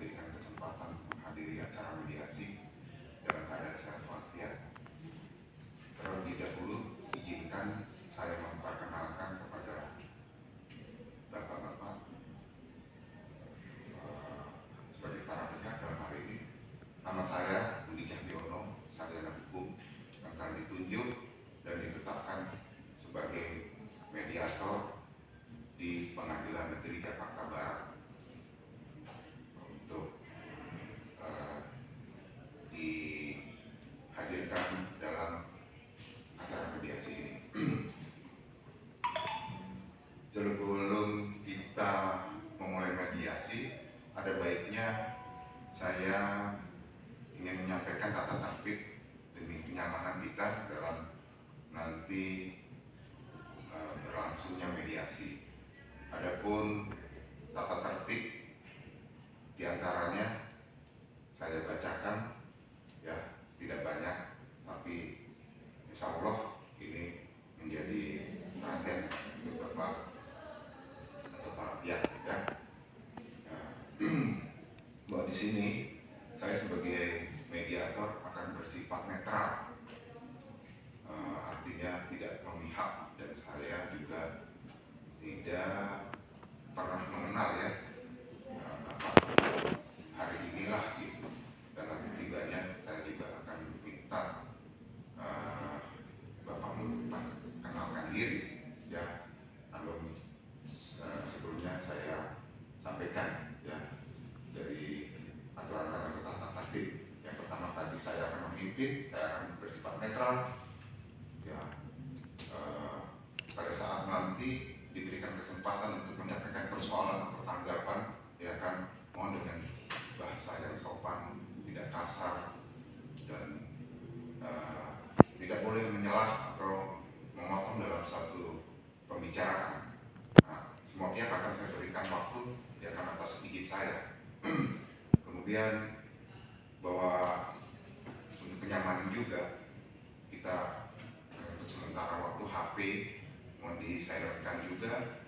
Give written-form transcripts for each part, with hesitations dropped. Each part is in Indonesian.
diberikan kesempatan menghadiri acara mediasi dalam keadaan sehat walafiat. Terlebih dahulu, izinkan saya memperkenalkan kepada Bapak-Bapak sebagai para pihak dalam hari ini. Nama saya Budi Cahyono, sarjana hukum yang telah ditunjuk dan ditetapkan sebagai mediator di Pengadilan Negeri Jakarta Barat untuk dihadirkan dalam acara mediasi ini. Sebelum kita memulai mediasi, ada baiknya saya ingin menyampaikan tata tertib demi kenyamanan kita dalam nanti berlangsungnya mediasi. Adapun tata tertib diantaranya saya bacakan, ya, tidak banyak, tapi insya Allah ini menjadi perhatian untuk Bapak atau para pihak, ya. Bahwa di sini saya sebagai mediator akan bersifat netral, artinya tidak memihak, dan saya juga tidak pernah mengenal, ya, Bapak hari inilah gitu. Dan nanti tibanya saya juga akan minta Bapak memperkenalkan diri, ya. Namun sebelumnya saya sampaikan, ya, dari aturan atau tata tertib. Yang pertama tadi saya akan memimpin, saya akan bersifat netral, ya. Pada saat nanti diberikan kesempatan untuk menyampaikan persoalan atau tanggapan, ya kan, mohon dengan bahasa yang sopan, tidak kasar, dan tidak boleh menyelah atau memotong dalam satu pembicaraan. Nah, semua pihak akan saya berikan waktu, ya kan, atas izin saya. Kemudian bahwa untuk kenyamanan juga kita untuk sementara waktu HP mohon di-silentkan juga,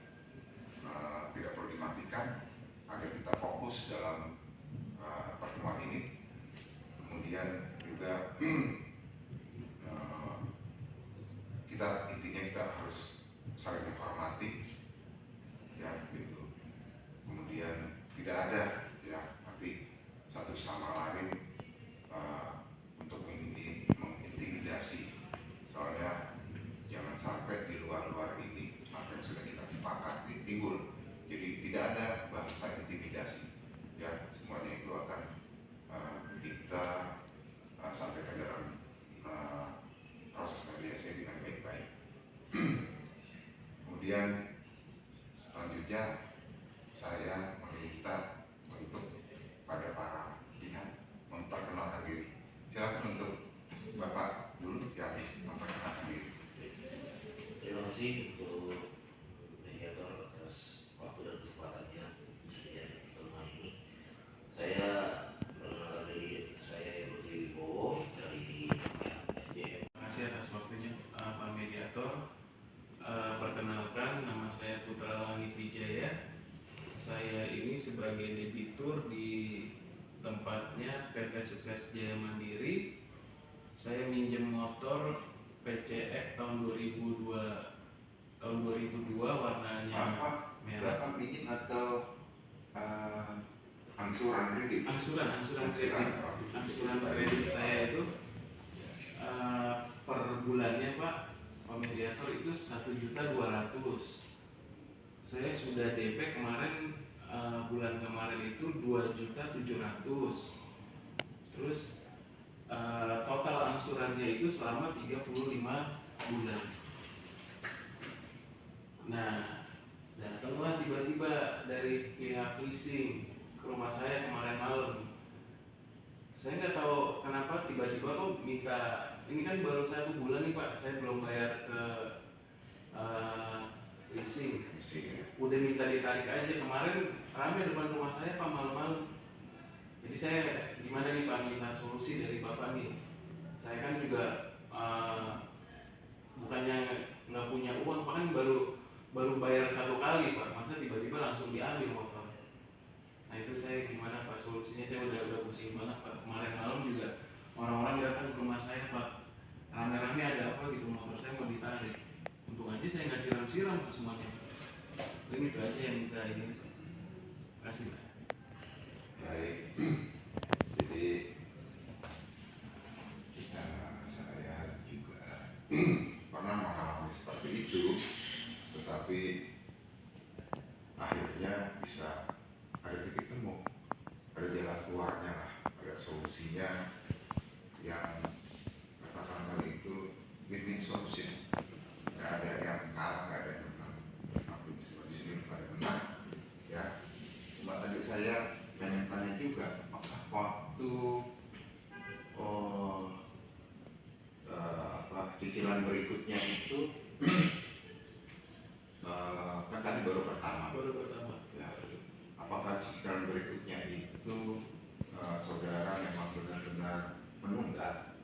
tidak perlu dimatikan agar kita fokus dalam pertemuan ini. Kemudian juga intinya kita harus saling menghormati, ya, gitu. Kemudian tidak ada, ya, nanti satu sama lain untuk mengintimidasi. Soalnya jangan sampai di luar ini apa yang sudah kita sepakati timbul. Jadi tidak ada bahasa intimidasi, ya. Semuanya itu akan kita sampaikan dalam proses mediasi dengan baik-baik. Kemudian selanjutnya saya meminta untuk pada para pihak memperkenalkan diri. Silakan untuk Bapak dulu yang memperkenalkan diri. Terima kasih untuk mediator atas waktu dan kesempatannya di pertemuan ini. Saya perkenalkan diri, saya Budi Wibowo dari SDM. Terima kasih atas waktunya Pak Mediator. Perkenalkan, nama saya Putra Langit Wijaya. Saya ini sebagai debitur di tempatnya PT Sukses Jaya Mandiri. Saya minjem motor PCX tahun 2002 warnanya merah. Bapak minjem atau angsuran kredit? Angsuran kredit saya itu per bulannya Pak Mediator itu 1.200.000. Saya sudah DP kemarin, bulan kemarin itu 2.700.000. Terus total angsurannya itu selama 35 bulan. Nah, datanglah tiba-tiba dari pihak leasing ke rumah saya kemarin malam. Saya nggak tahu kenapa tiba-tiba kok minta, ini kan baru 1 bulan nih Pak, saya belum bayar ke leasing. Udah minta ditarik aja. Kemarin ramai depan rumah saya Pak malam-malam. Jadi saya gimana nih Pak, minta solusi dari Bapak nih. Saya kan juga bukannya nggak punya uang, Pak, kan baru bayar 1 kali Pak, masa tiba-tiba langsung diambil motor. Nah itu saya gimana Pak solusi saya udah pusing banget Pak. Kemarin malam juga orang-orang datang ke rumah saya Pak, rame-rame ada apa gitu, motor saya mau ditarik. Untung aja saya nggak siram-siram ke semuanya. Dan itu aja yang bisa ini. Kasih Pak. Baik, jadi saya juga pernah mengalami seperti itu, tetapi akhirnya bisa ada titik temu, ada jalan keluarnya lah, ada solusinya yang katakanlah itu win-win solution. Nggak ada yang kalah, nggak ada yang menang. Tapi di sini bukan ada menang, ya. Cuma adik saya tanya juga, apakah waktu cicilan berikutnya itu kan tadi baru pertama. Ya, apakah cicilan berikutnya itu saudara memang benar-benar menunggak?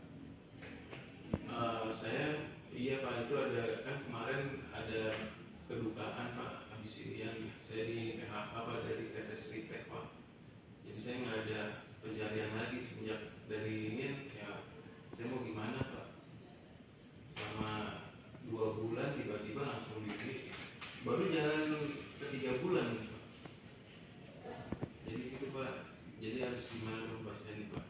Saya iya Pak, itu ada kan kemarin ada kedukaan Pak, habis ini yang saya di PHK Pak dari PT Sritek Pak. Jadi saya nggak ada pencarian lagi semenjak dari ini ya. Saya mau gimana Pak? Selama 2 bulan tiba-tiba langsung di baru jalan ke 3 bulan nih, Pak. Jadi gitu Pak. Jadi harus gimana dong Pak saya nih Pak?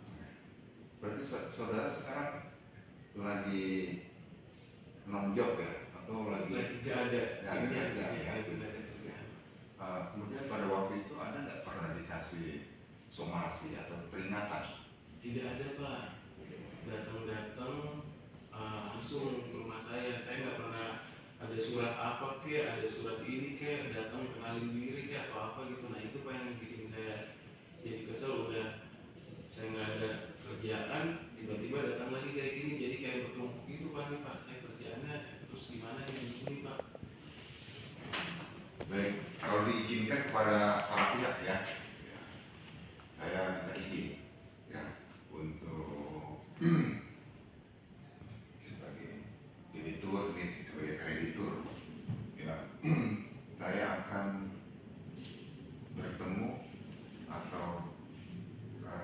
Berarti saudara sekarang lagi non-job ya? Atau lagi Nggak ada kerjaan? kerjaan. Kemudian pada waktu itu ada nggak pernah dikasih somasi atau peringatan? Tidak ada Pak. Datang langsung ke rumah saya nggak pernah ada surat apa ada surat ini datang kenalin diri atau apa gitu. Nah itu Pak yang bikin saya jadi kesel. Udah saya nggak ada kerjaan, tiba-tiba datang lagi kayak gini, jadi kayak bertumpuk gitu Pak. Nih Pak, saya kerjaannya terus gimana di sini Pak? Baik, kalau diizinkan kepada para pihak ya, saya minta izin ya untuk sebagai debitur, ini sebagai kreditur ya, saya akan bertemu atau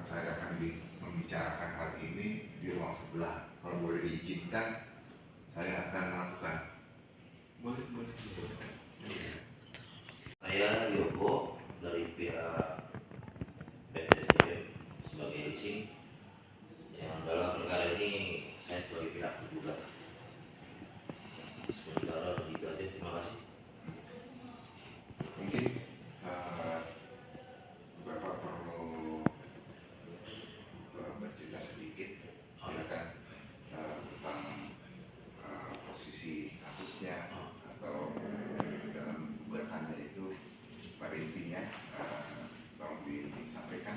saya akan membicarakan hal ini di ruang sebelah. Kalau boleh diizinkan, saya akan melakukan. Boleh. Saya Yoko dari pihak PTSDM sebagai leasing. Yang dalam perkara ini saya sebagai pihak tergugat. Sementara begitu aja, terima kasih. Mungkin Bapak perlu bercerita sedikit ya kan tentang posisi kasusnya atau dalam gugatannya itu pada intinya tolong disampaikan.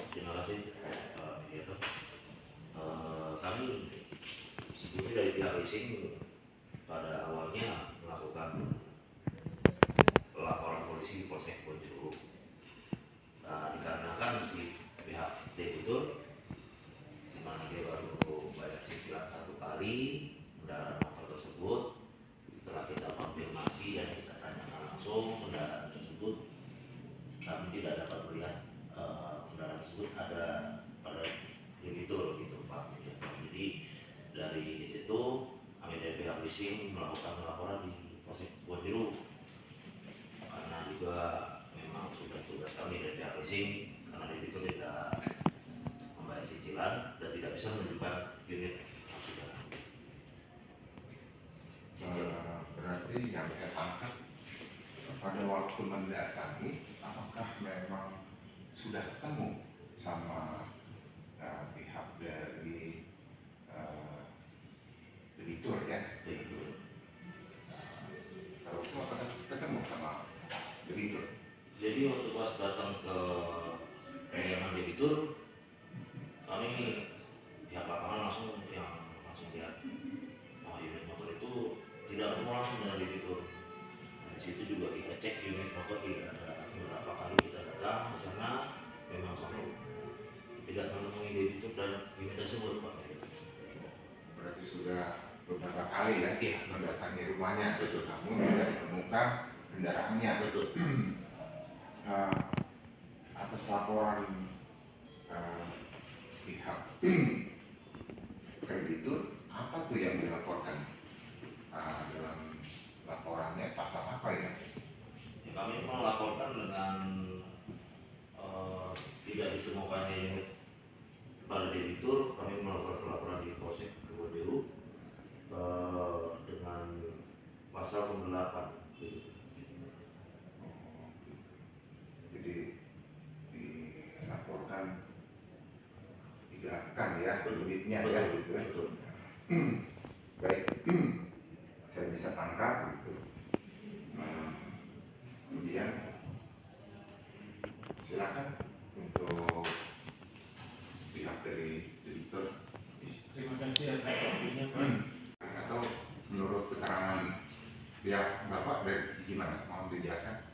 Terima kasih. Kami sebelumnya dari pihak leasing pada awalnya melakukan laporan polisi di Polsek Bonjuru. Dikarenakan si pihak debitur di mana dia baru bayar cicilan 1 kali kendaraan motor tersebut. Setelah kita konfirmasi dan kita tanyakan langsung kendaraan tersebut, kami tidak dapat melihat kendaraan tersebut ada pada debitur gitu Pak. Jadi dari situ kami dari pihak leasing melakukan laporan di Polsek Bonjuru, karena juga memang sudah tugas kami dari pihak leasing karena debitur tidak membayar cicilan dan tidak bisa menunjukkan unit yang sudah cicil. Berarti yang saya tangkap pada waktu mendatangi, apakah memang sudah ketemu sama pihak dari debitur ya? Debitur. Kalau itu apakah ketemu sama debitur? Jadi waktu pas datang ke kediaman debitur, kami pihak lapangan langsung lihat unit motor itu tidak ketemu langsung dengan debitur. Nah, di situ juga kita cek unit motor tidak ada. Beberapa kali kita datang ke sana, memang kami tidak menemui debitur dan unit tersebut Pak. Berarti sudah beberapa kali ya Iya, mendatangi rumahnya, betul, namun tidak ditemukan kendaraannya. betul. Atas atas laporan pihak kreditur, apa tuh yang dilaporkan dalam laporannya, pasal apa ya? Ya, kami melaporkan dengan tidak ditemukannya unit pada debitur. Kami melakukan pelaporan di Polsek Kebonjeruk dengan pasal penggelapan. Jadi dilaporkan digerakkan ya unitnya ya gitu ya. Betul. Baik, saya bisa tangkap gitu. Kemudian silakan untuk pihak dari debitur. Terima kasih atas waktunya Pak. Atau menurut keterangan pihak Bapak dari gimana? Mau dijelaskan?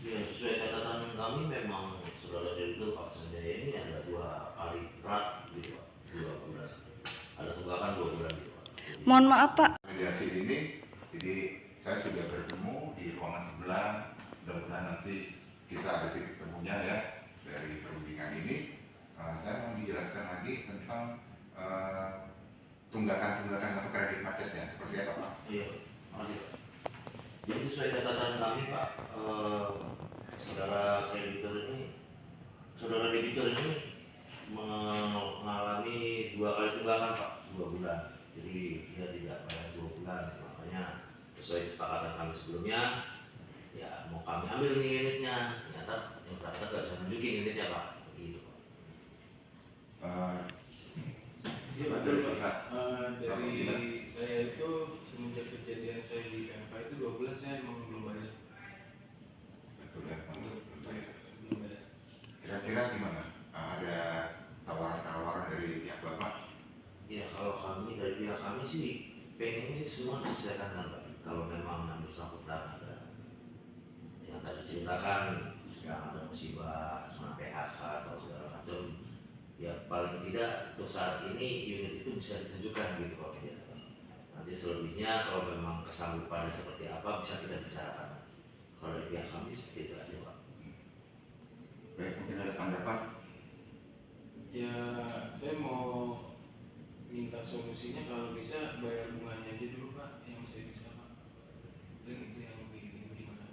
Ya, sesuai catatan kami memang saudara debitur Pak Sanjaya ini ada 2 kali terat gitu Pak, 2 bulan. Ada tunggakan 2 bulan gitu Pak. Mohon maaf Pak. Mediasi ini, jadi saya sudah bertemu di ruangan sebelah. Mudah-mudahan nanti kita ada titik temunya ya dari perundingan ini. Saya mau dijelaskan lagi tentang tunggakan-tunggakan atau kredit macetnya seperti apa Pak? Iya, makasih Pak. Jadi sesuai catatan kami Pak, saudara debitur ini mengalami 2 kali tunggakan Pak, 2 bulan. Jadi dia tidak bayar 2 bulan, makanya sesuai kesepakatan kami sebelumnya, ya mau kami ambil nih unitnya, ternyata yang bersangkutan nggak bisa nunjukin unitnya Pak, begitu Pak. Iya betul Pak. Dari saya itu semenjak kejadian saya di MK itu 2 bulan saya memang belum bayar. Betul ya, untuk ya. Belum bayar. Kira-kira gimana? Ada tawaran-tawaran dari pihak Bapak? Ya kalau kami dari pihak kami sih pengennya sih semua diselesaikan dengan baik. Kalau memang yang bersangkutan ada yang tadi ceritakan sedang ada musibah, PHK atau segala macam, ya paling tidak untuk saat ini unit itu bisa ditunjukkan gitu Pak ya. Nanti selebihnya kalau memang kesanggupannya seperti apa bisa kita bicarakan. Kalau dari pihak kami seperti itu aja Pak. Baik, mungkin ada tanggapan? Ya saya mau minta solusinya kalau bisa bayar bunganya aja dulu Pak, yang saya bisa Pak. Dan itu yang lebih gimana?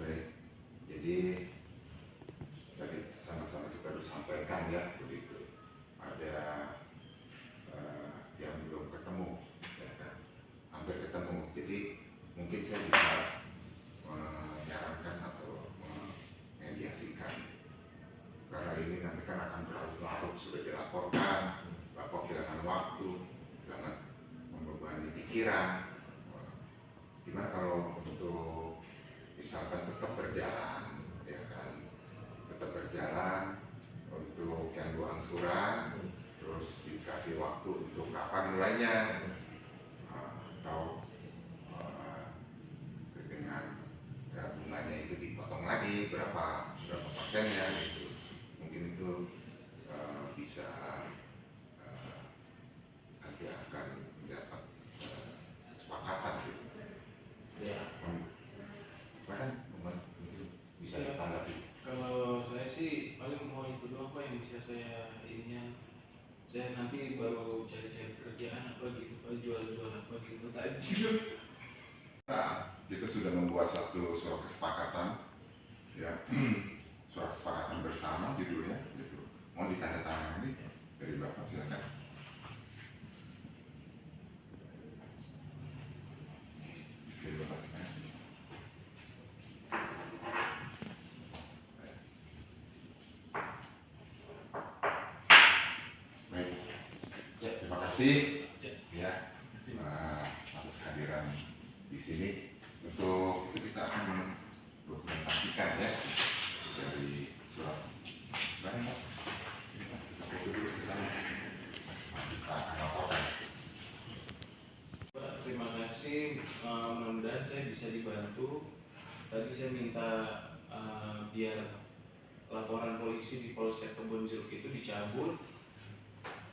Baik, jadi tadi sama-sama kita harus sampaikan ya begitu. Ada yang belum ketemu, ya kan? Hampir ketemu. Jadi mungkin saya bisa menyarankan atau memediasikan. Karena ini nanti kan akan berlarut-larut, sudah dilaporkan, Bapak kehilangan waktu, jangan membebani pikiran. Gimana kalau untuk misalkan tetap berjalan, ya kan, tetap berjalan untuk yang 2 angsuran, terus dikasih waktu untuk kapan mulainya, atau dengan bunganya itu dipotong lagi berapa persennya gitu. Mungkin itu bisa nanti akan mendapat kesepakatan gitu. Ya, Bahkan bisa ditanggapi. Kalau saya sih paling mau itu doang Pak yang bisa saya ininya. Saya nanti baru cari-cari kerjaan apa gitu Pak, jual-jual apa gitu tajil. Nah, kita sudah membuat satu surat kesepakatan, ya, surat kesepakatan bersama judulnya, gitu. Mau ditandatangani dari Bapak silakan. Dari Bapak silakan. Baik, terima kasih, ya, atas kehadiran di sini. Untuk itu kita akan dokumentasikan ya dari surat. Baik, Pak. Kita foto dulu di sana. Kita akan laporkan. Pak, terima kasih. Mudah-mudahan saya bisa dibantu. Tadi saya minta biar laporan polisi di Polsek Kebonjeruk itu dicabut.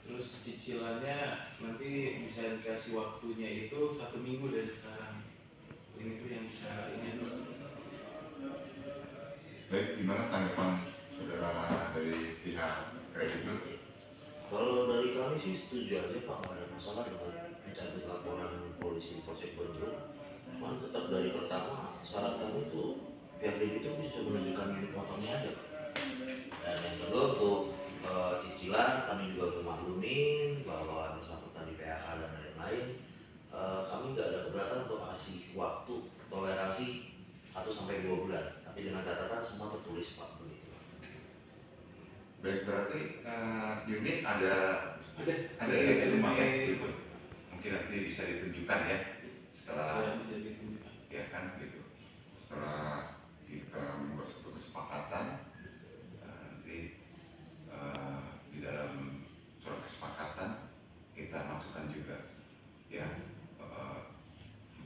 Terus cicilannya nanti bisa dikasih waktunya itu 1 minggu dari sekarang. Ini tuh yang bisa ini. Baik, gimana tanggapan saudara dari pihak kreditur? Kalau dari kami sih setuju aja Pak, nggak ada masalah dengan mencabut laporan polisi Polsek Bonjeruk. Cuman tetap dari pertama syarat kami itu pihak itu bisa menunjukkan unit motornya aja Pak. Dan yang kedua untuk cicilan kami juga memaklumin bahwa bersangkutan di PHK dan lain-lain. Kami nggak ada keberatan untuk kasih waktu toleransi 1 sampai 2 bulan, tapi dengan catatan semua tertulis Pak begitu. Baik, berarti unit ada Ada ya di rumah ya gitu. Mungkin nanti bisa ditunjukkan ya setelah bisa ditunjukkan. ya kan gitu. Setelah kita membuat suatu kesepakatan, nanti di dalam surat kesepakatan kita masukkan juga ya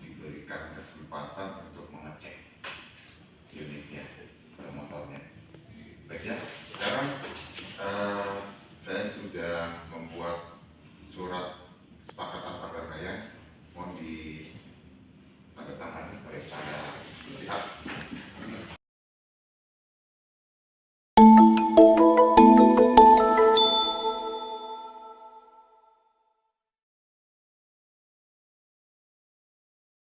diberikan kesempatan untuk mengecek unitnya atau motornya. Baik ya.